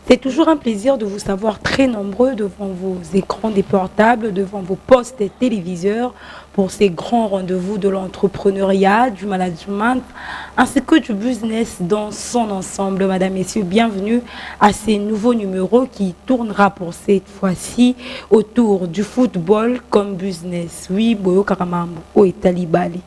C'est toujours un plaisir de vous savoir très nombreux devant vos écrans des portables, devant vos postes et téléviseurs pour ces grands rendez-vous de l'entrepreneuriat, du management, ainsi que du business dans son ensemble. Madame, Messieurs, bienvenue à ces nouveaux numéros qui tournera pour cette fois-ci autour du football comme business. Oui, Boyo Karamambo, ou Talibali.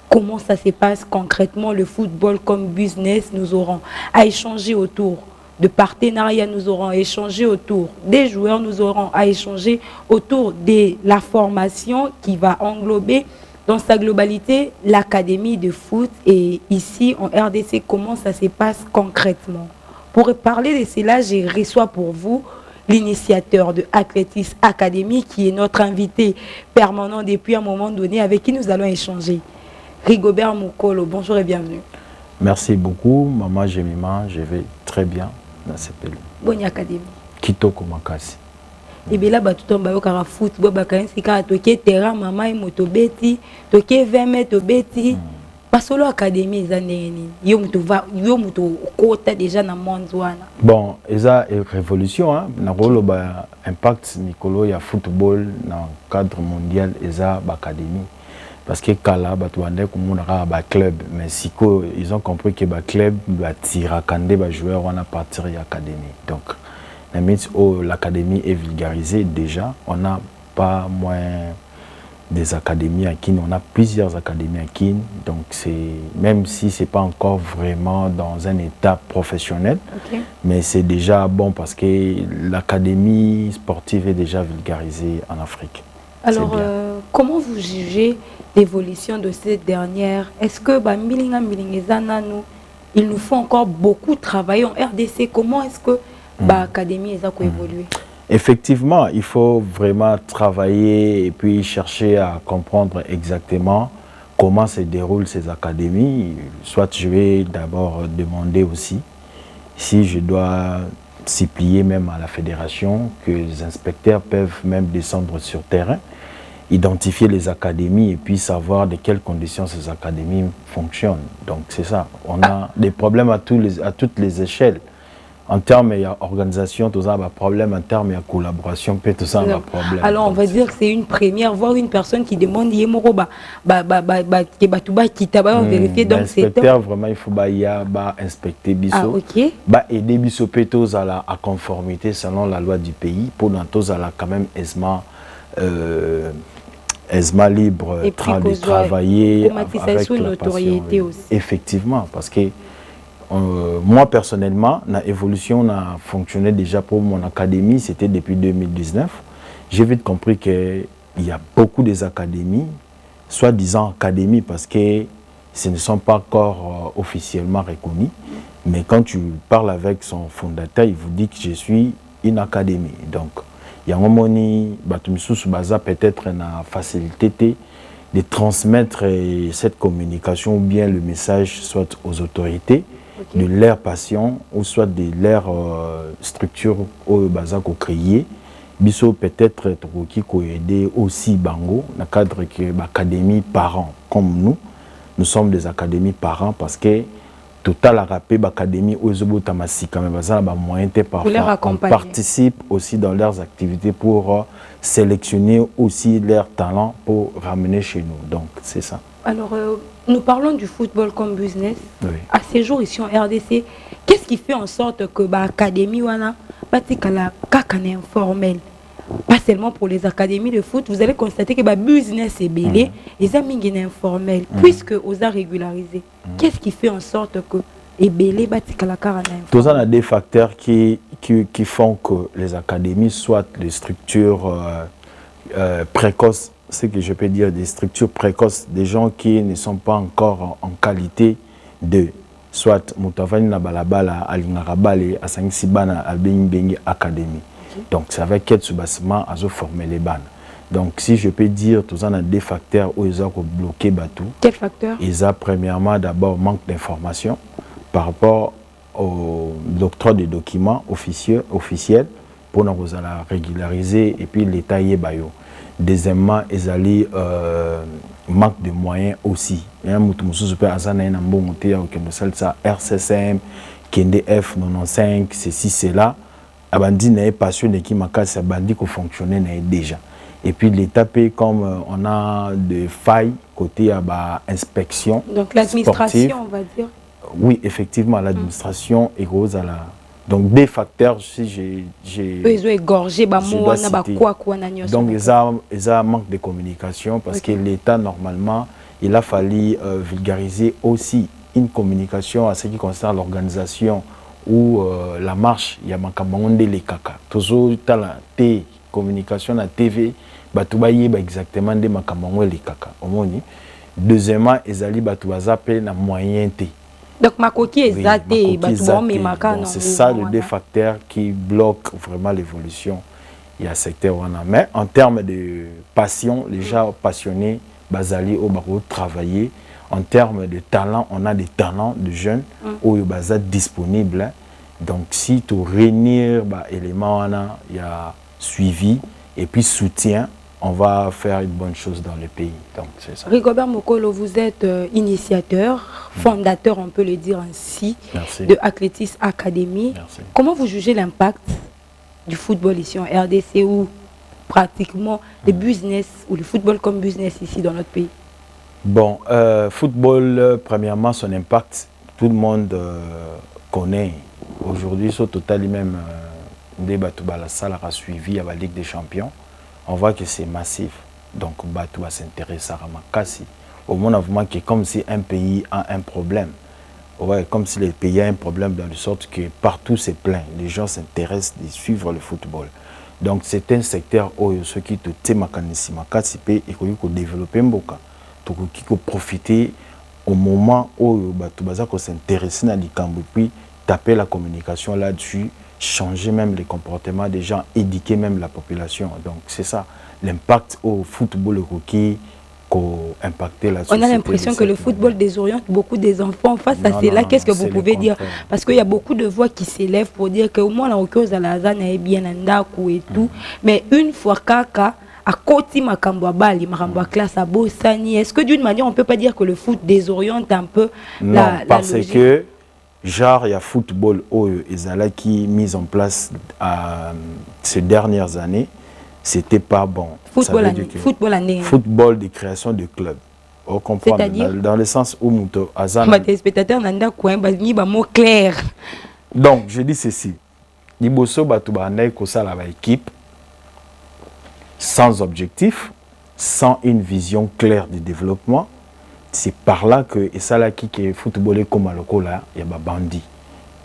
Comment ça se passe concrètement le football comme business? Nous aurons à échanger autour de partenariats, nous aurons échangé autour des joueurs, nous aurons à échanger autour de la formation qui va englober dans sa globalité l'académie de foot. Et ici en RDC, comment ça se passe concrètement? Pour parler de cela, je reçois pour vous l'initiateur de Athlétis Academy qui est notre invité permanent depuis un moment donné avec qui nous allons échanger. Rigobert Moukolo, bonjour et bienvenue. Merci beaucoup, Maman Jemima, je vais très bien. Dans ce pays. Bonne académie. Kitoko makasi. Et bien là, tout le monde a football, toke terrain, maman et motobeti, toke 20 mètres beti. Parce que l'académie est année, yomuto kota déjà dans le monde. Bon, ça est révolution, hein. Na rolo ba impact Nicolo ya football dans le cadre mondial eza l'académie. Parce que Kala, ba club, mais si ils ont compris que le club va tirer les joueurs on a partir de l'académie. Donc, l'académie est vulgarisée déjà. On n'a pas moins des académies à Kin, on a plusieurs académies à Kin. Donc, même si ce n'est pas encore vraiment dans un état professionnel, mais c'est déjà bon parce que l'académie sportive est déjà vulgarisée en Afrique. Alors, comment vous jugez l'évolution de cette dernière? Est-ce que il nous faut encore beaucoup travailler en RDC? Comment est-ce que l'académie a évolué? Effectivement, il faut vraiment travailler et puis chercher à comprendre exactement comment se déroulent ces académies. Soit je vais d'abord demander aussi si je dois s'y plier même à la fédération, que les inspecteurs peuvent même descendre sur terrain, identifier les académies et puis savoir de quelles conditions ces académies fonctionnent. Donc c'est ça, on a des problèmes à toutes les échelles. En termes d'organisation, tout ça a un problème. En termes de collaboration, tout ça a un problème. Alors on va dire que c'est une première, voir une personne qui demande vérifier dans ces temps. Vraiment, il faut inspecter Bisso. Aider Bisso à conformité selon la loi du pays. Pour nous, quand même ESMA libre de travailler avec la notoriété aussi. Effectivement, parce que moi personnellement, l'évolution a fonctionné déjà pour mon académie, c'était depuis 2019. J'ai vite compris qu'il y a beaucoup d'académies, soi-disant académies parce que ce ne sont pas encore officiellement reconnus. Mais quand tu parles avec son fondateur, il vous dit que je suis une académie. Donc, il y a un moment où peut-être une facilité de transmettre cette communication ou bien le message soit aux autorités de leur passion ou soit de leur structure au Bazako créé. Biso peut-être qui aider aussi Bango dans le cadre de l'académie parents comme nous sommes des académies parents parce que total a rappelé l'académie aux Obotamasi quand même moyen parfois on participe aussi dans leurs activités pour sélectionner aussi leurs talents pour ramener chez nous. Donc c'est ça. Alors nous parlons du football comme business. Oui. À ces jours ici en RDC, qu'est-ce qui fait en sorte que l'académie wana patikala kakane informel? Pas seulement pour les académies de foot, vous allez constater que le business est belé, les amis informel, puisque aux a régularisé. Qu'est-ce qui fait en sorte que les belé patikala kakane informel? Tous ça a des facteurs qui font que les académies soient des structures précoces. Ce que je peux dire, des structures précoces, des gens qui ne sont pas encore en qualité de soit Moutavani na balabala, Alingarabale, Asangsibana, Albengbengi Académie. Donc c'est avec quel soubassement à se former les bannes. Donc si je peux dire, tout ça a des facteurs où ils ont bloqué Batou. Quels facteurs? Ils ont premièrement d'abord manque d'informations par rapport l'octroi des documents officiels pour nous régulariser et puis l'État y est bayo. Deuxièmement, ils allaient manque de moyens aussi. Il y a un RCCM, KNDF 95, ceci, cela. Abandi n'est passionné qui m'a cassé, Abandi qui fonctionnait déjà. Et puis l'État paye comme on a des failles côté inspection. Donc l'administration, on va dire. Oui, effectivement, l'administration est grosse à la. Donc des facteurs, si j'ai. Ils ont égorgé, donc ils ont un manque de communication parce que l'État, normalement, il a fallu vulgariser aussi une communication à ce qui concerne l'organisation ou la marche. Il y a les caca. Toujours la communication à TV, exactement des les caca. Deuxièmement, ils allaient na moyen T. Donc ma coquille est zatée, c'est ça le deux facteurs qui bloquent vraiment l'évolution. Il y a secteur mais en termes de passion, les gens passionnés, basali au barreau travailler. En termes de talent, on a des talents de jeunes où ils sont disponibles. Donc si tu réunir éléments, il y a suivi et puis soutien. On va faire une bonne chose dans le pays. Donc, c'est ça. Rigobert Mokolo, vous êtes initiateur, fondateur, on peut le dire ainsi, de Athlétis Academy. Merci. Comment vous jugez l'impact du football ici en RDC ou pratiquement le business ou le football comme business ici dans notre pays? Bon, football, premièrement, son impact, tout le monde connaît. Aujourd'hui, sur total, même débat la salle a suivi à la Ligue des Champions. On voit que c'est massif. Donc, Batou va s'intéresser à Makassi. Au moins, on que comme si un pays a un problème. Ouais, comme si le pays a un problème dans le sorte que partout c'est plein. Les gens s'intéressent de suivre le football. Donc, c'est un secteur où ceux qui te témakanisi Makassi et qui développer Mboka. Donc, qui peut profiter au moment où Batou va s'intéresser à l'Ikambo, puis taper la communication là-dessus. Changer même les comportements des gens, éduquer même la population. Donc c'est ça, l'impact au football qui impacté la société. On a l'impression que le football désoriente beaucoup des enfants face à cela. Qu'est-ce que vous pouvez dire? Parce qu'il y a beaucoup de voix qui s'élèvent pour dire que au moins la cause à la zone est bien en et tout. Mais une fois kaka à côté makambo bali makambo classe à Bossani, est-ce que d'une manière on peut pas dire que le foot désoriente un peu parce que genre, il y a football qui mis en place ces dernières années, c'était pas bon. Football de création de clubs. On comprend dans le sens où Mouto Azan. Donc, je dis ceci. Liboso Batoubanay Kosa la équipe sans objectif, sans une vision claire du développement. C'est par là que et ça là qui est footballé comme à là il y a des bandits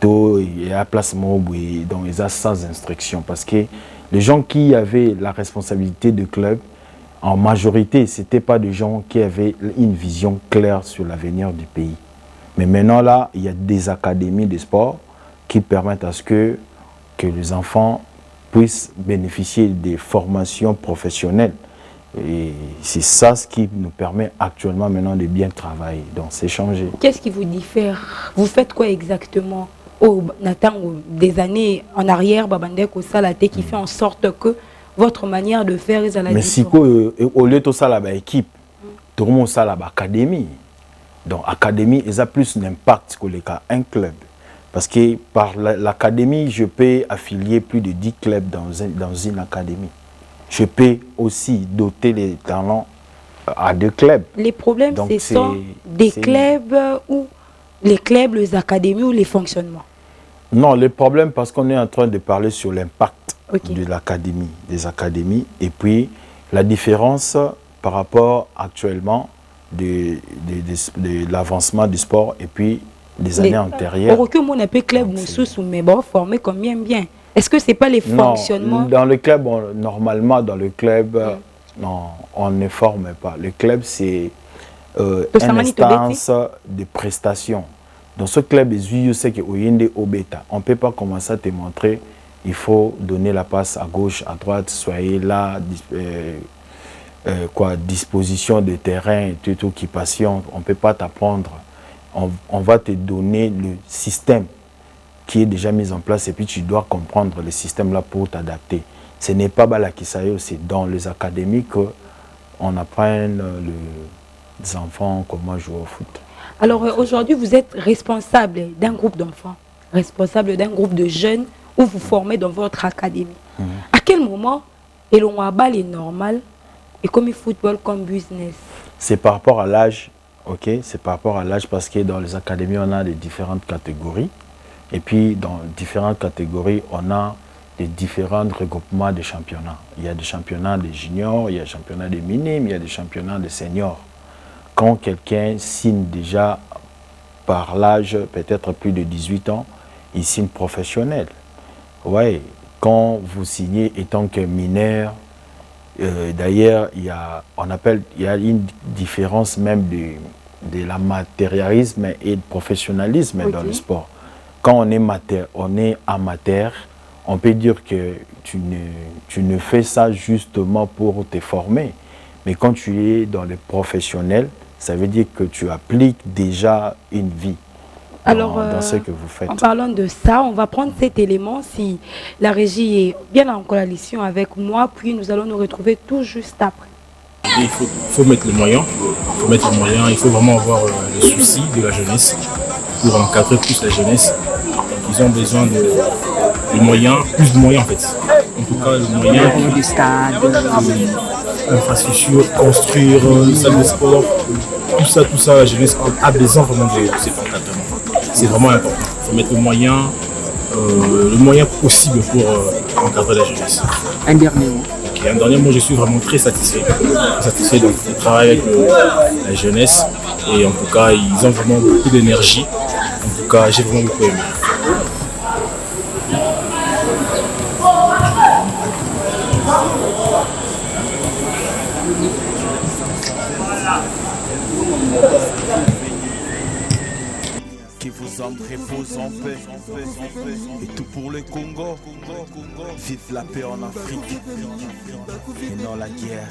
il y a placement donc ils ont sans instruction parce que les gens qui avaient la responsabilité du club en majorité c'était pas des gens qui avaient une vision claire sur l'avenir du pays. Mais maintenant là il y a des académies de sport qui permettent à ce que les enfants puissent bénéficier des formations professionnelles. Et c'est ça ce qui nous permet actuellement maintenant de bien travailler. Donc c'est changé. Qu'est-ce qui vous diffère? Vous faites quoi exactement au Nathan des années en arrière, Babandek au Salate qui fait en sorte que votre manière de faire est à la différence? Mais si au lieu de ça la équipe, tout le monde ça la académie. Donc académie, ils a plus d'impact que les cas un club. Parce que par l'académie, je peux affilier plus de 10 clubs dans une académie. Je peux aussi doter les talents à 2 clubs. Les problèmes, c'est des clubs ou les clubs, les académies ou les fonctionnements? Non, le problème, parce qu'on est en train de parler sur l'impact de l'académie, des académies, et puis la différence par rapport actuellement de l'avancement du sport et puis des années antérieures. Au recul, mon appel club Moussous, mais bon, formé combien bien? Est-ce que ce n'est pas les fonctionnements? Dans le club, normalement, dans le club, non, on ne forme pas. Le club, c'est une instance de prestation. Dans ce club, je sais qu'on ne peut pas commencer à te montrer. Il faut donner la passe à gauche, à droite, soyez là, disposition de terrain, toute occupation. On ne peut pas t'apprendre. On va te donner le système qui est déjà mis en place et puis tu dois comprendre le système là pour t'adapter. Ce n'est pas Balakisayo, c'est dans les académies qu'on apprend les enfants comment jouer au foot. Alors aujourd'hui, vous êtes responsable d'un groupe d'enfants, responsable d'un groupe de jeunes ou vous formez dans votre académie. À quel moment est normal et comme le football comme business? C'est par rapport à l'âge, ok? C'est par rapport à l'âge parce que dans les académies, on a des différentes catégories. Et puis, dans différentes catégories, on a des différents regroupements de championnats. Il y a des championnats des juniors, il y a des championnats des minimes, il y a des championnats des seniors. Quand quelqu'un signe déjà par l'âge, peut-être plus de 18 ans, il signe professionnel. Oui, quand vous signez étant que mineur, d'ailleurs, il y a une différence même de l'amateurisme et du professionnalisme dans le sport. Quand on est amateur, on peut dire que tu ne fais ça justement pour te former. Mais quand tu es dans le professionnel, ça veut dire que tu appliques déjà une vie dans ce que vous faites. En parlant de ça, on va prendre cet élément si la régie est bien en coalition avec moi, puis nous allons nous retrouver tout juste après. Il faut mettre les moyens, il faut vraiment avoir le souci de la jeunesse pour encadrer plus la jeunesse. Ils ont besoin de moyens, plus de moyens en fait. En tout cas, les moyens du stade, l'infrastructure, construire une salle de sport, tout ça, la jeunesse a besoin vraiment de cet encadrement. C'est vraiment important. Il faut mettre le moyen possible pour encadrer la jeunesse. Un dernier mot. Un dernier mot, je suis vraiment très satisfait. Du travail avec la jeunesse. Et en tout cas, ils ont vraiment beaucoup d'énergie. En tout cas, j'ai vraiment beaucoup aimé. Que vos âmes reposent en paix. Et tout pour le Congo. Vive la paix en Afrique. Et non la guerre.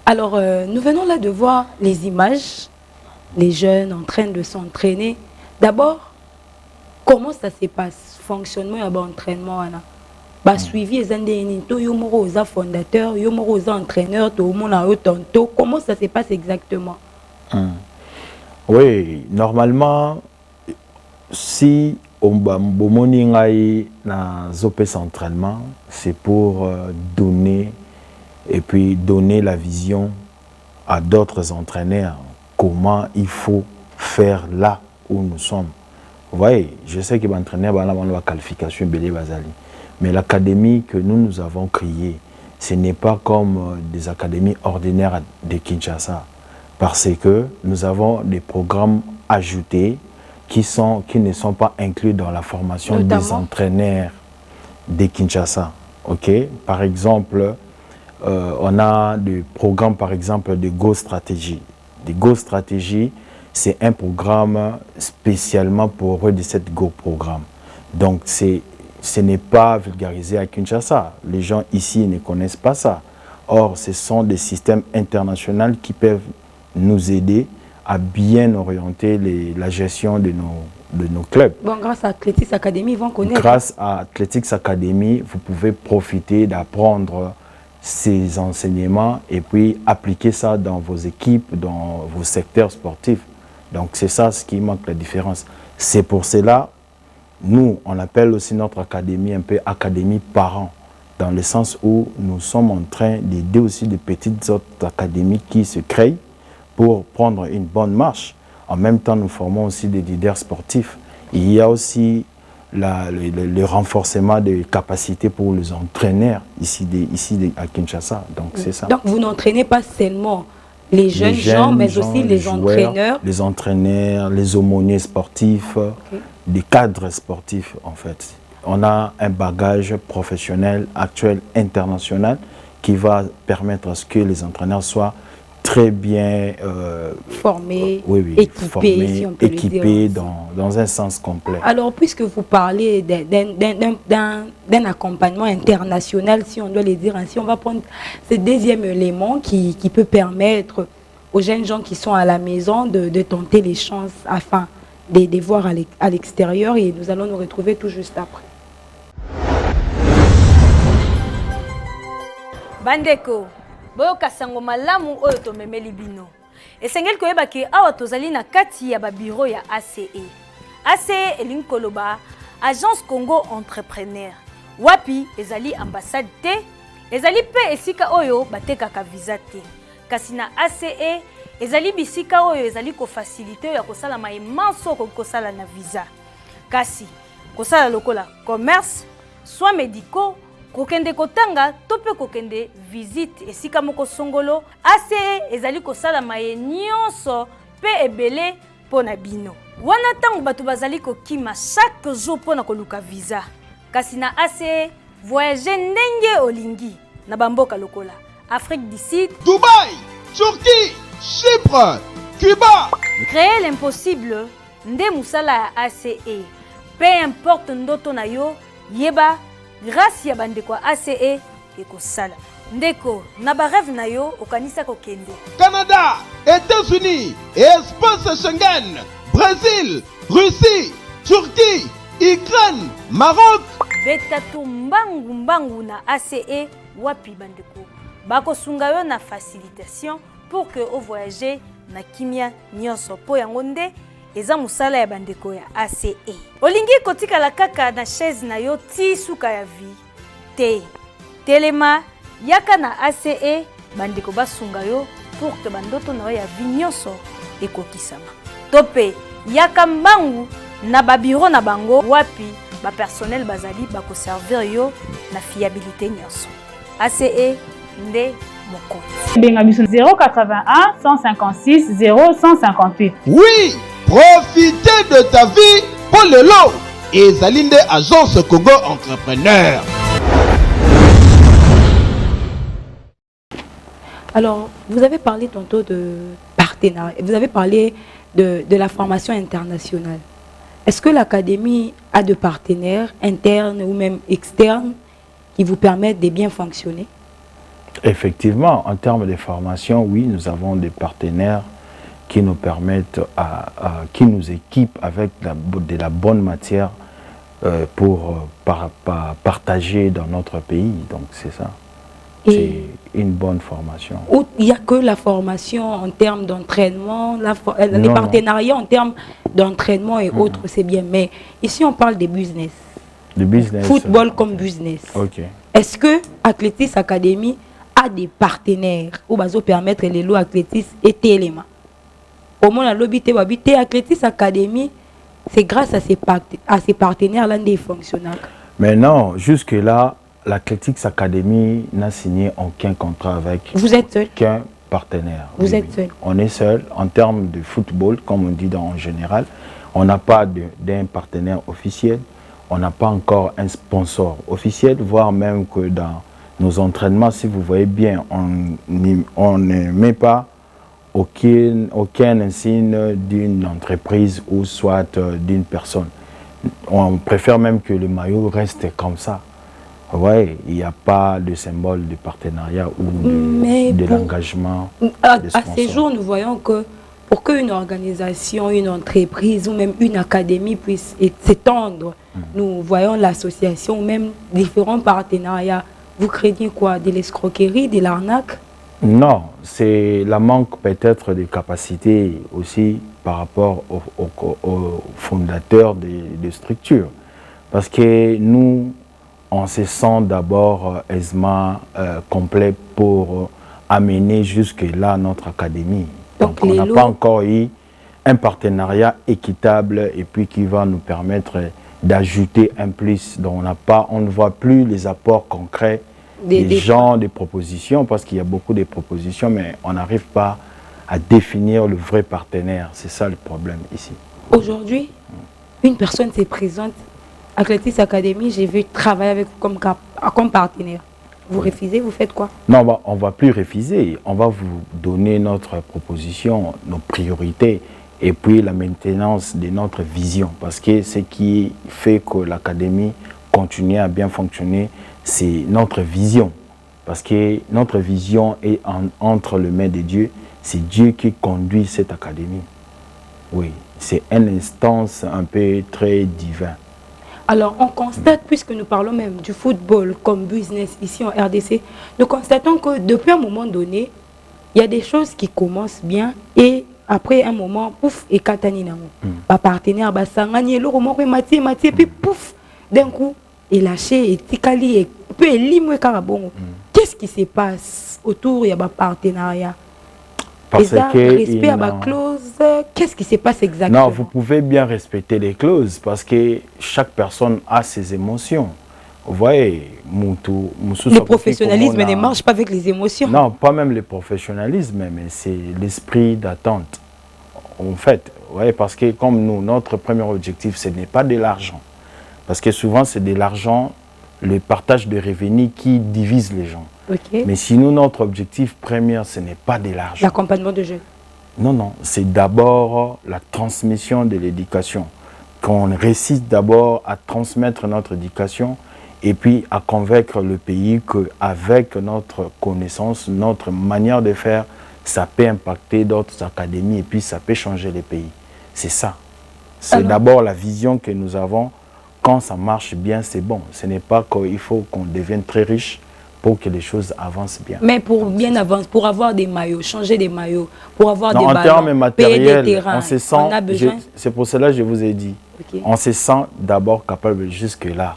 Alors, nous venons là de voir les images, les jeunes en train de s'entraîner. D'abord, comment ça se passe? Fonctionnement et entraînement. Suivi les indénités, yomoro aux fondateurs, yomoro aux entraîneurs, tout le monde a autant. Comment ça se passe exactement? Oui, normalement, si on bomoni na zopes entraînement, c'est pour donner la vision à d'autres entraîneurs comment il faut faire là où nous sommes. Vous voyez, je sais que l'entraîneur va avoir la qualification Bélé Bazali, mais l'académie que nous avons créée, ce n'est pas comme des académies ordinaires de Kinshasa, parce que nous avons des programmes ajoutés qui ne sont pas inclus dans la formation des entraîneurs de Kinshasa. Okay? Par exemple, on a des programmes, par exemple, de Go Stratégie. De Go Stratégie, c'est un programme spécialement pour eux de cette Go programme. Donc, ce n'est pas vulgarisé à Kinshasa. Les gens ici ne connaissent pas ça. Or, ce sont des systèmes internationaux qui peuvent nous aider à bien orienter la gestion de nos clubs. Bon, grâce à Athletics Academy, ils vont connaître. Grâce à Athletics Academy, vous pouvez profiter d'apprendre ces enseignements et puis appliquer ça dans vos équipes, dans vos secteurs sportifs. Donc c'est ça ce qui manque la différence. C'est pour cela, nous, on appelle aussi notre académie un peu académie parent, dans le sens où nous sommes en train d'aider aussi des petites autres académies qui se créent pour prendre une bonne marche. En même temps, nous formons aussi des leaders sportifs. Il y a aussi le renforcement des capacités pour les entraîneurs ici à Kinshasa. Donc c'est ça. Donc vous n'entraînez pas seulement les jeunes gens, mais aussi les joueurs, entraîneurs. Les entraîneurs, les aumôniers sportifs, des cadres sportifs en fait. On a un bagage professionnel actuel, international, qui va permettre à ce que les entraîneurs soient très bien formés, oui, équipés dans un sens complet. Alors, puisque vous parlez d'un accompagnement international, si on doit le dire ainsi, on va prendre ce deuxième élément qui peut permettre aux jeunes gens qui sont à la maison de tenter les chances afin de voir à l'extérieur, et nous allons nous retrouver tout juste après. Bandeko, boyoka sango malamu oyo tomemeli bino. Esengeli koyeba ke awa tozali na kati ya ba bureau ya ACE. ACE elingi koloba Agence Congo Entrepreneur. Wapi ezali ambassade te, ezali pe esika oyo batekaka visa te. Kasi na ACE ezali bisika oyo ezali ko faciliter ya kosala maemanso ko kosala na visa. Kasi kosala lokola commerce, soins médicaux, kokende kotanga tope kokende visite esika moko songolo. ACE ezali kosala maye nyonso pe ebele pona bino. Wana tango bato bazali kokima chaque jour pona koluka visa. Kasi na ACE voyager ndenge olingi na bamboka lokola Afrique du Sud, Dubaï, Turquie, Chypre, Cuba. Créer l'impossible nde musala ya ACE. Peu importe ndoto na yo, yeba grâce ya bandeko ACE ekosala. Ndeko na ba rêve na yo okanisa kokende. Canada, États-Unis, espace Schengen, Brésil, Russie, Turquie, Ukraine, Maroc. Betatu mbangu na ACE wapi bandeko. Bako sunga yo na facilitation pour que au voyager na kimia nyonso po yango nde eza musala ya bandeko ya ACE. Olingi kotika la kaka na chaise na yo ti suka ya vie te. Telema yaka na ACE bandeko basunga yo pour que bandoto na ya vie nyonso ekokisama. Tope yaka mbangu na ba bureau na bango wapi ba personnel bazali bako servir yo na fiabilité nyonso. ACE nde moko. Benga biso 081 156 0158. Oui, profitez de ta vie pour le lot. Et Zalinde Agence Congo Entrepreneur. Alors, vous avez parlé tantôt de partenariat, vous avez parlé de la formation internationale. Est-ce que l'Académie a de partenaires internes ou même externes qui vous permettent de bien fonctionner? Effectivement, en termes de formation, oui, nous avons des partenaires qui nous permettent, qui nous équipent avec de la bonne matière pour partager dans notre pays. Donc c'est ça. C'est une bonne formation. Il n'y a que la formation en termes d'entraînement, les partenariats en termes d'entraînement et autres, c'est bien. Mais ici, on parle des business. Le business. Football comme business. Ok. Est-ce que Athlétis Academy a des partenaires où bazo permettre les lots Athlétis et Téléma? Au moins, la lobby Té Athlétis Academy, c'est grâce à ces partenaires-là des fonctionnaires. Mais non, jusque-là, l'Athletics Academy n'a signé aucun contrat avec aucun partenaire. Vous êtes seul. On est seul. En termes de football, comme on dit en général, on n'a pas d'un partenaire officiel. On n'a pas encore un sponsor officiel, voire même que dans nos entraînements, si vous voyez bien, on ne met pas aucun insigne d'une entreprise ou soit d'une personne. On préfère même que le maillot reste comme ça. Oui, il n'y a pas de symbole de partenariat ou de l'engagement. À ces jours, nous voyons que pour qu'une organisation, une entreprise ou même une académie puisse s'étendre, nous voyons l'association ou même différents partenariats. Vous craignez quoi? De l'escroquerie, de l'arnaque? Non, c'est la manque peut-être de capacité aussi par rapport aux fondateurs des structures. Parce que nous, on se sent d'abord aisément complet pour amener jusque-là notre académie. Donc on n'a pas encore eu un partenariat équitable et puis qui va nous permettre d'ajouter un plus. Donc on ne voit plus les apports concrets des gens, des propositions, parce qu'il y a beaucoup de propositions, mais on n'arrive pas à définir le vrai partenaire. C'est ça le problème ici. Aujourd'hui, une personne se présente à Athlétis Academy, j'ai vu travailler avec comme partenaire. Vous refusez, vous faites quoi? Non, on ne va plus refuser. On va vous donner notre proposition, nos priorités et puis la maintenance de notre vision. Parce que ce qui fait que l'académie continue à bien fonctionner, c'est notre vision. Parce que notre vision est entre les mains de Dieu. C'est Dieu qui conduit cette académie. Oui, c'est une instance un peu très divine. Alors, on constate, puisque nous parlons même du football comme business ici en RDC, nous constatons que depuis un moment donné, il y a des choses qui commencent bien et après un moment, pouf, et katani nango. Ba partenaire, ba sangani, et l'euro, mati, puis pouf, d'un coup, et lâché, et tikali, et puis limwe karabongo. Qu'est-ce qui se passe autour, il y a un partenariat? Parce que respect à ma clause, qu'est-ce qui se passe exactement? Non, vous pouvez bien respecter les clauses parce que chaque personne a ses émotions. Vous voyez, le professionnalisme ne marche pas avec les émotions. Non, pas même le professionnalisme, mais c'est l'esprit d'attente. En fait, vous voyez, parce que comme nous, notre premier objectif, ce n'est pas de l'argent. Parce que souvent, c'est de l'argent, le partage de revenus qui divise les gens. Okay. Mais sinon, notre objectif premier, ce n'est pas de l'argent. L'accompagnement de jeunes. Non, c'est d'abord la transmission de l'éducation. Qu'on réussisse d'abord à transmettre notre éducation et puis à convaincre le pays qu'avec notre connaissance, notre manière de faire, ça peut impacter d'autres académies et puis ça peut changer les pays. C'est ça. C'est d'abord la vision que nous avons. Quand ça marche bien, c'est bon. Ce n'est pas qu'il faut qu'on devienne très riche pour que les choses avancent bien. Mais pour bien avancer, pour avoir des maillots, changer des maillots, pour avoir des ballons, en termes matériels, payer des terrains, on se sent, on a besoin. C'est pour cela que je vous ai dit, on se sent d'abord capable jusque-là.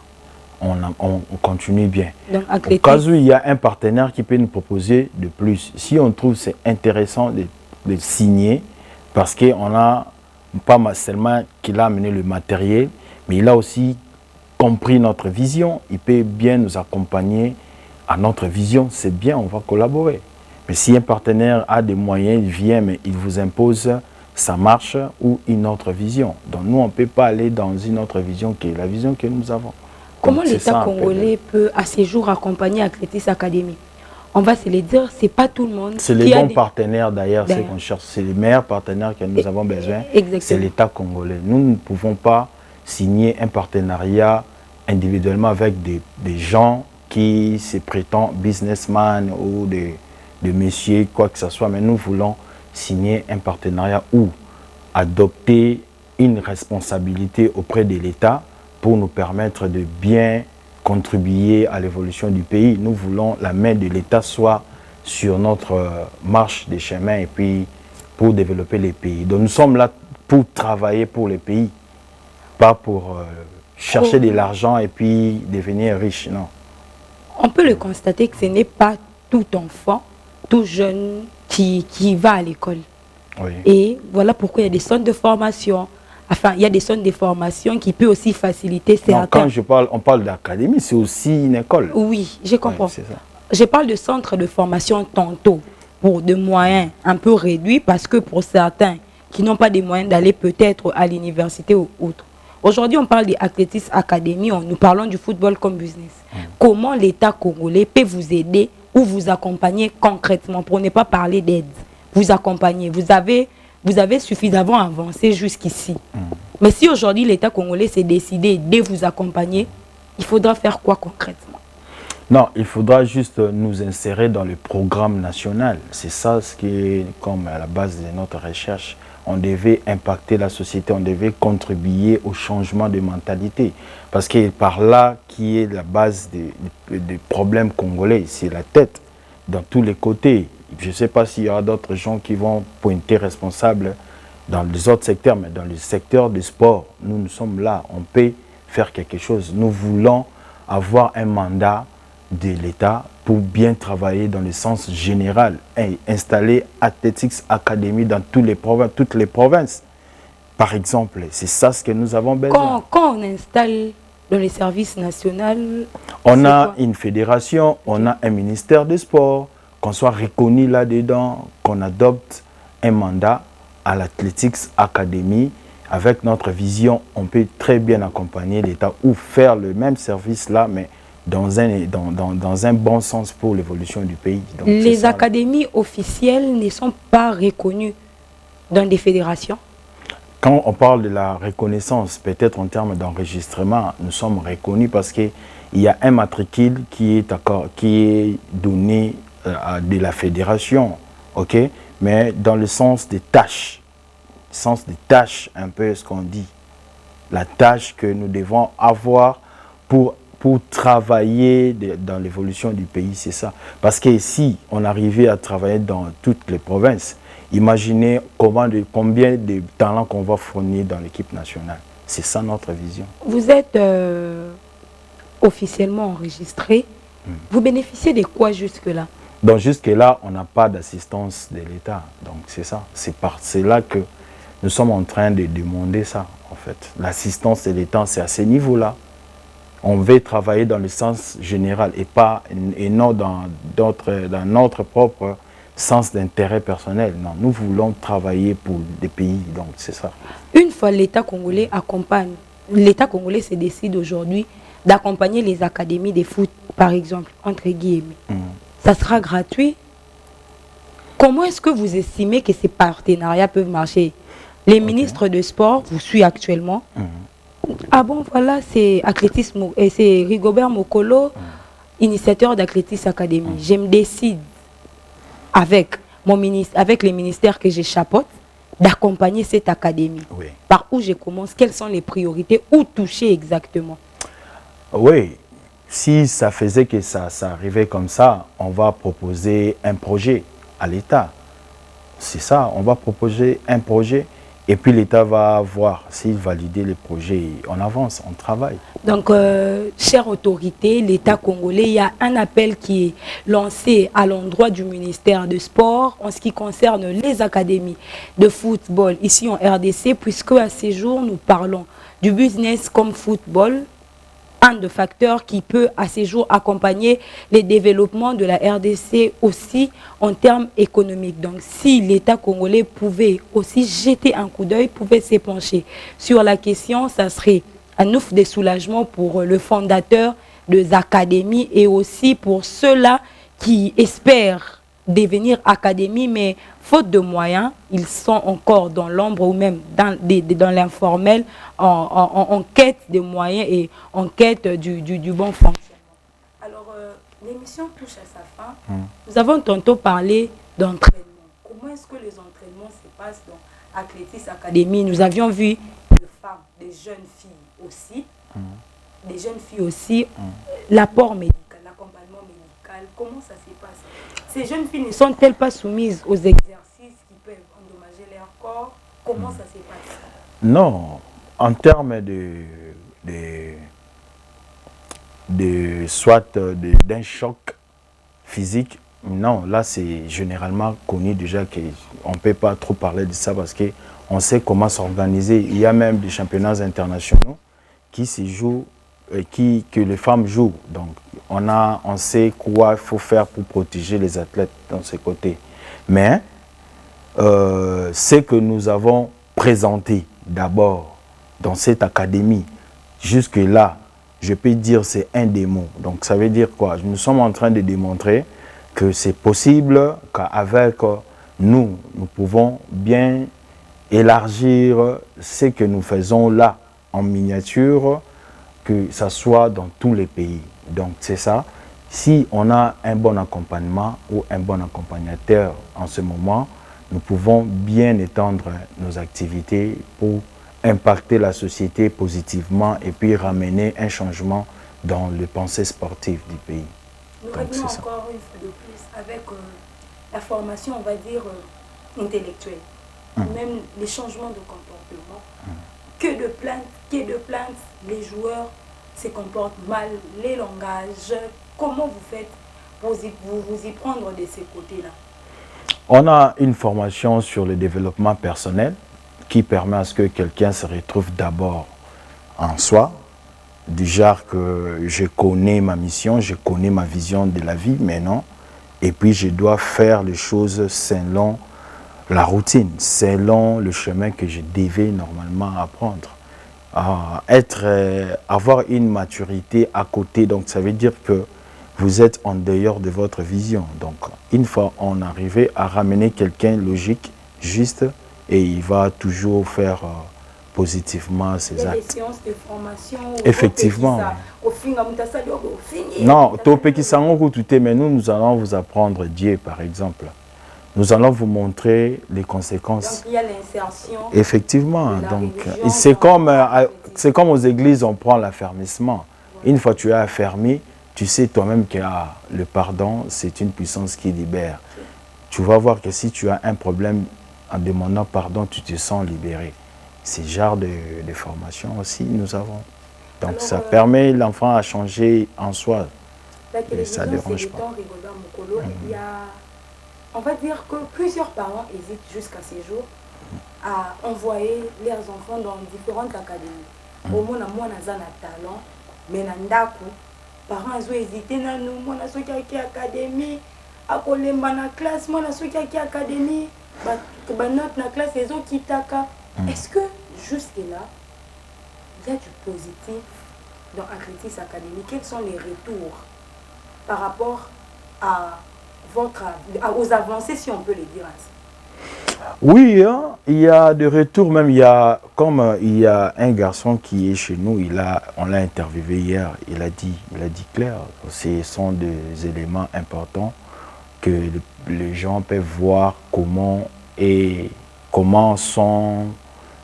On continue bien. Donc, au cas où il y a un partenaire qui peut nous proposer de plus, si on trouve c'est intéressant de signer, parce qu'on a pas seulement qu'il a amené le matériel, mais il a aussi compris notre vision, il peut bien nous accompagner à notre vision, c'est bien, on va collaborer. Mais si un partenaire a des moyens, il vient, mais il vous impose sa marche ou une autre vision. Donc nous, on ne peut pas aller dans une autre vision qui est la vision que nous avons. Comment l'État congolais peut à ces jours accompagner Athlétis Academy? On va se le dire, c'est pas tout le monde. C'est les bons partenaires d'ailleurs, c'est qu'on cherche. C'est les meilleurs partenaires que nous avons besoin. C'est l'État congolais. Nous ne pouvons pas signer un partenariat individuellement avec des gens qui se prétendent businessman ou de messieurs, quoi que ce soit, mais nous voulons signer un partenariat ou adopter une responsabilité auprès de l'État pour nous permettre de bien contribuer à l'évolution du pays. Nous voulons la main de l'État soit sur notre marche des chemins et puis pour développer les pays. Donc nous sommes là pour travailler pour les pays, pas pour chercher de l'argent et puis devenir riche, non. On peut le constater que ce n'est pas tout enfant, tout jeune qui va à l'école. Oui. Et voilà pourquoi il y a des centres de formation. Enfin, il y a des centres de formation qui peuvent aussi faciliter certains. Quand on parle d'académie, c'est aussi une école. Oui, je comprends. Oui, ça. Je parle de centres de formation tantôt pour des moyens un peu réduits parce que pour certains qui n'ont pas des moyens d'aller peut-être à l'université ou autre. Aujourd'hui, on parle de Athlétis Academy, nous parlons du football comme business. Comment l'État congolais peut vous aider ou vous accompagner concrètement pour ne pas parler d'aide? Vous accompagner. Vous avez suffisamment avancé jusqu'ici. Mais si aujourd'hui l'État congolais s'est décidé de vous accompagner, il faudra faire quoi concrètement? Non, il faudra juste nous insérer dans le programme national. C'est ça ce qui est comme à la base de notre recherche. On devait impacter la société, on devait contribuer au changement de mentalité. Parce que par là, qui est la base des problèmes congolais, c'est la tête, dans tous les côtés. Je ne sais pas s'il y aura d'autres gens qui vont pointer responsables dans les autres secteurs, mais dans le secteur du sport, nous sommes là, on peut faire quelque chose. Nous voulons avoir un mandat de l'État pour bien travailler dans le sens général et installer Athletics Academy dans toutes les provinces. Par exemple, c'est ça ce que nous avons besoin. Quand on installe dans les services nationaux, on a une fédération, on a un ministère des sports, qu'on soit reconnu là-dedans, qu'on adopte un mandat à l'Athletics Academy. Avec notre vision, on peut très bien accompagner l'État ou faire le même service là, mais dans un bon sens pour l'évolution du pays. Donc, les académies officielles ne sont pas reconnues dans des fédérations? Quand on parle de la reconnaissance, peut-être en termes d'enregistrement, nous sommes reconnus parce qu'il y a un matricule qui est donné de la fédération, ok? Mais dans le sens des tâches, un peu ce qu'on dit, la tâche que nous devons avoir pour travailler dans l'évolution du pays, c'est ça. Parce que si on arrivait à travailler dans toutes les provinces, imaginez combien de talents qu'on va fournir dans l'équipe nationale. C'est ça notre vision. Vous êtes officiellement enregistré. Vous bénéficiez de quoi jusque-là? Donc jusque-là, on n'a pas d'assistance de l'État. Donc c'est ça. C'est là que nous sommes en train de demander ça, en fait. L'assistance de l'État, c'est à ce niveau-là. On veut travailler dans le sens général et non dans notre propre sens d'intérêt personnel. Non, nous voulons travailler pour des pays, donc c'est ça. Une fois l'État congolais accompagne, l'État congolais se décide aujourd'hui d'accompagner les académies de foot, par exemple, entre guillemets. Ça sera gratuit. Comment est-ce que vous estimez que ces partenariats peuvent marcher? Les ministres de sport vous suivent actuellement. Ah bon, voilà, c'est athlétisme, et c'est Rigobert Mokolo, initiateur d'Athlétisme Academy. Je me décide avec les ministères que je chapeaute d'accompagner cette académie. Oui. Par où je commence? Quelles sont les priorités? Où toucher exactement? Oui, si ça faisait que ça arrivait comme ça, on va proposer un projet à l'État. C'est ça, on va proposer un projet. Et puis l'État va voir s'il valide les projets. On avance, on travaille. Donc, chère autorité, l'État congolais, il y a un appel qui est lancé à l'endroit du ministère de Sport en ce qui concerne les académies de football ici en RDC, puisque à ces jours, nous parlons du business comme football, un de facteurs qui peut à ces jours accompagner les développements de la RDC aussi en termes économiques. Donc si l'État congolais pouvait aussi jeter un coup d'œil, pouvait s'épancher sur la question, ça serait un ouf de soulagement pour le fondateur des académies et aussi pour ceux-là qui espèrent devenir académie, mais faute de moyens, ils sont encore dans l'ombre ou même dans l'informel en quête de moyens et en quête du bon fonctionnement. Alors, l'émission touche à sa fin. Nous avons tantôt parlé d'entraînement. Comment est-ce que les entraînements se passent dans Athlétisme Academy? Nous avions vu des femmes, des jeunes filles aussi, l'apport médical, l'accompagnement médical. Comment ça se passe? Ces jeunes filles ne sont-elles pas soumises aux exercices qui peuvent endommager leur corps? Comment ça se passe? Non, en termes d'un choc physique, non, là c'est généralement connu déjà qu'on ne peut pas trop parler de ça parce qu'on sait comment s'organiser. Il y a même des championnats internationaux qui se jouent, que les femmes jouent. Donc on sait quoi il faut faire pour protéger les athlètes dans ce côté. Mais ce que nous avons présenté d'abord dans cette académie, jusque-là, je peux dire c'est un démo. Donc ça veut dire quoi? Nous sommes en train de démontrer que c'est possible qu'avec nous pouvons bien élargir ce que nous faisons là en miniature, que ça soit dans tous les pays. Donc c'est ça. Si on a un bon accompagnement ou un bon accompagnateur en ce moment, nous pouvons bien étendre nos activités pour impacter la société positivement et puis ramener un changement dans les pensées sportives du pays. Nous revenons encore une fois de plus avec la formation, on va dire, intellectuelle, même les changements de comportement. Que de plaintes, les joueurs se comportent mal, les langages. Comment vous faites pour vous y prendre de ces côtés-là? On a une formation sur le développement personnel qui permet à ce que quelqu'un se retrouve d'abord en soi, du genre que je connais ma mission, je connais ma vision de la vie maintenant, et puis je dois faire les choses selon la routine, selon le chemin que je devais normalement apprendre. avoir une maturité à côté. Donc, ça veut dire que vous êtes en dehors de votre vision. Donc, une fois on arrive à ramener quelqu'un logique, juste, et il va toujours faire positivement ses actes. Des séances de formation. Effectivement. Non, mais nous allons vous apprendre Dieu, par exemple. Nous allons vous montrer les conséquences. Donc, il y a l'insertion. Effectivement. Donc, c'est comme aux églises, on prend l'affermissement. Ouais. Une fois que tu es affermi, tu sais toi-même que le pardon, c'est une puissance qui libère. Okay. Tu vas voir que si tu as un problème, en demandant pardon, tu te sens libéré. C'est ce genre de formation aussi, nous avons. Donc, alors, ça permet l'enfant à changer en soi. Et ça ne dérange pas. On va dire que plusieurs parents hésitent jusqu'à ces jours à envoyer leurs enfants dans différentes académies. Au moins, moi, j'ai un talent, mais dans parents ont hésité, moi, j'ai une académie, à Kolemba na classe, moi, j'ai une académie, notre classe, les autres qui t'accapent. Est-ce que jusque-là, il y a du positif dans Athlétis Academy? Quels sont les retours par rapport aux avancées, si on peut les dire ainsi? Oui, hein, il y a des retours, même il y a un garçon qui est chez nous, on l'a interviewé hier, il a dit clair, ce sont des éléments importants que les gens peuvent voir comment sont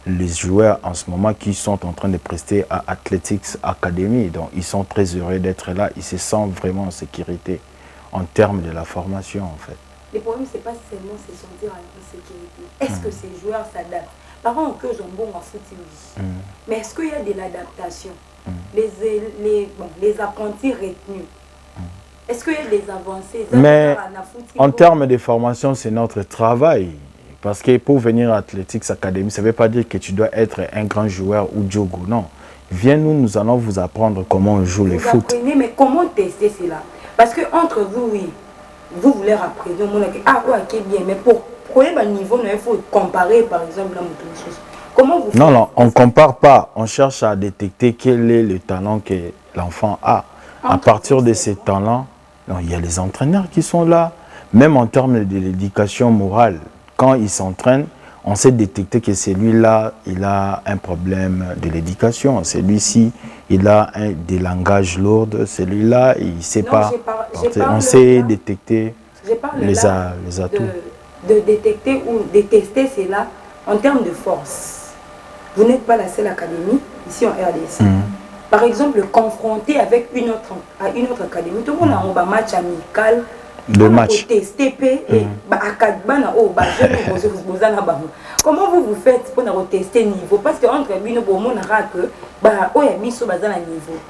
les joueurs en ce moment qui sont en train de prester à Athletics Academy. Donc ils sont très heureux d'être là, ils se sentent vraiment en sécurité en termes de la formation en fait. Le problème, ce n'est pas seulement se sentir en sécurité. Est-ce que ces joueurs s'adaptent? Par exemple, que j'en bon en foot, mais est-ce qu'il y a de l'adaptation? Les apprentis retenus, est-ce qu'il y a des avancées? Mais en termes de formation, c'est notre travail. Parce que pour venir à Athletics Academy, ça ne veut pas dire que tu dois être un grand joueur ou Djogo, non. Viens, nous allons vous apprendre comment on joue le foot. Apprenez, mais comment tester cela? Parce que entre vous, oui, vous voulez apprendre, ok, bien, mais pour prenez le niveau, il faut comparer par exemple la moto. Comment vous faites? Non, on ne compare pas. On cherche à détecter quel est le talent que l'enfant a. À partir de ces talents, il y a les entraîneurs qui sont là. Même en termes de l'éducation morale, quand il s'entraîne, on sait détecter que celui-là, il a un problème de l'éducation. Celui-ci, il a des langages lourds. Celui-là, il ne sait pas. On sait détecter les atouts. De détecter ou de tester cela en termes de force. Vous n'êtes pas la seule académie ici en RDC. Par exemple, confronté avec une autre académie, tout le monde a un match amical. Le match. Comment vous faites pour tester le niveau? Parce que entre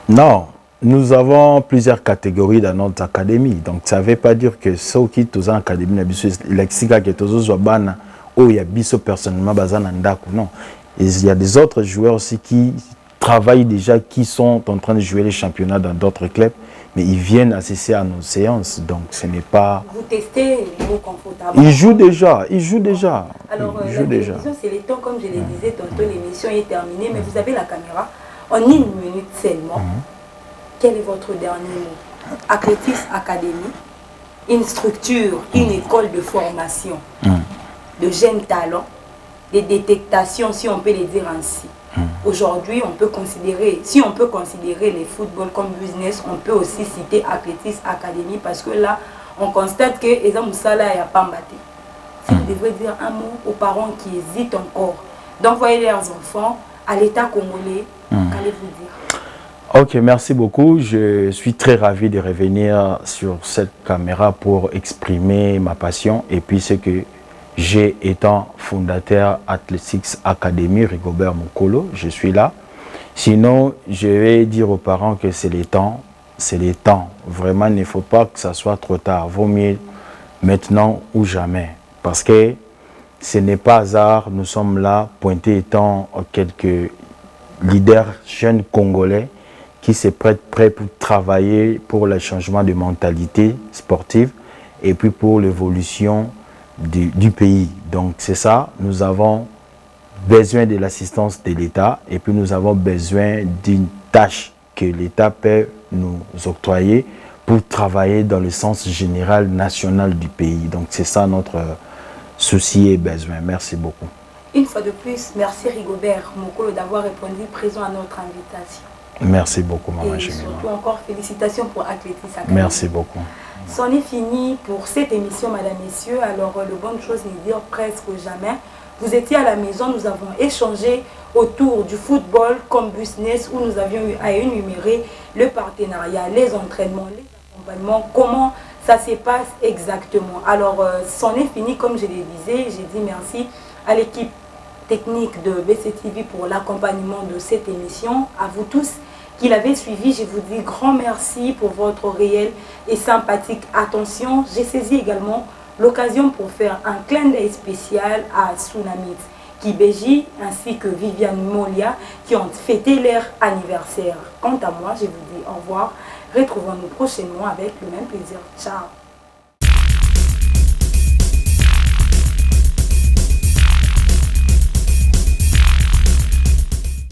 non, nous avons plusieurs catégories dans notre académie. Donc ça ne veut pas dire que ceux qui sont en académie, non. Il y a des autres joueurs aussi qui travaillent déjà, qui sont en train de jouer les championnats dans d'autres clubs. Mais ils viennent assister à nos séances, donc ce n'est pas... Vous testez les mots confortables. Ils jouent déjà, Alors, la télévision, c'est le temps, comme je le disais tantôt, l'émission est terminée, mais vous avez la caméra en 1 minute seulement. Quel est votre dernier mot? Athlétis Academy, une structure, une école de formation de jeunes talents, de détectation, si on peut les dire ainsi. Aujourd'hui, on peut considérer, si on peut considérer les footballs comme business, on peut aussi citer Athlétis Academy parce que là, on constate que Eza Moussala et Apambate. Si vous devrez dire un mot aux parents qui hésitent encore d'envoyer leurs enfants à l'État congolais, qu'allez-vous dire? Ok, merci beaucoup. Je suis très ravi de revenir sur cette caméra pour exprimer ma passion et puis ce que j'ai étant fondateur Athletics Academy, Rigobert Mokolo, je suis là. Sinon, je vais dire aux parents que c'est les temps. Vraiment, il ne faut pas que ça soit trop tard. Vaut mieux maintenant ou jamais. Parce que ce n'est pas hasard, nous sommes là, pointés étant quelques leaders jeunes congolais qui se prêtent prêts pour travailler pour le changement de mentalité sportive et puis pour l'évolution du pays. Donc c'est ça, nous avons besoin de l'assistance de l'État et puis nous avons besoin d'une tâche que l'État peut nous octroyer pour travailler dans le sens général national du pays. Donc c'est ça notre souci et besoin. Merci beaucoup. Une fois de plus, merci Rigobert Mokolo d'avoir répondu présent à notre invitation. Merci beaucoup, Maman Chemina. Et surtout encore félicitations pour Athlétis Academy. Merci beaucoup. C'en est fini pour cette émission, mesdames, messieurs. Alors, le bonne chose n'est dire presque jamais. Vous étiez à la maison, nous avons échangé autour du football comme business où nous avions eu à énumérer le partenariat, les entraînements, les accompagnements, comment ça se passe exactement. Alors, c'en est fini, comme je le disais. J'ai dit merci à l'équipe technique de BCTV pour l'accompagnement de cette émission. À vous tous qui l'avez suivi, je vous dis grand merci pour votre réelle et sympathique attention. J'ai saisi également l'occasion pour faire un clin d'œil spécial à Tsunamit, Kibeji ainsi que Viviane Molia qui ont fêté leur anniversaire. Quant à moi, je vous dis au revoir. Retrouvons-nous prochainement avec le même plaisir. Ciao.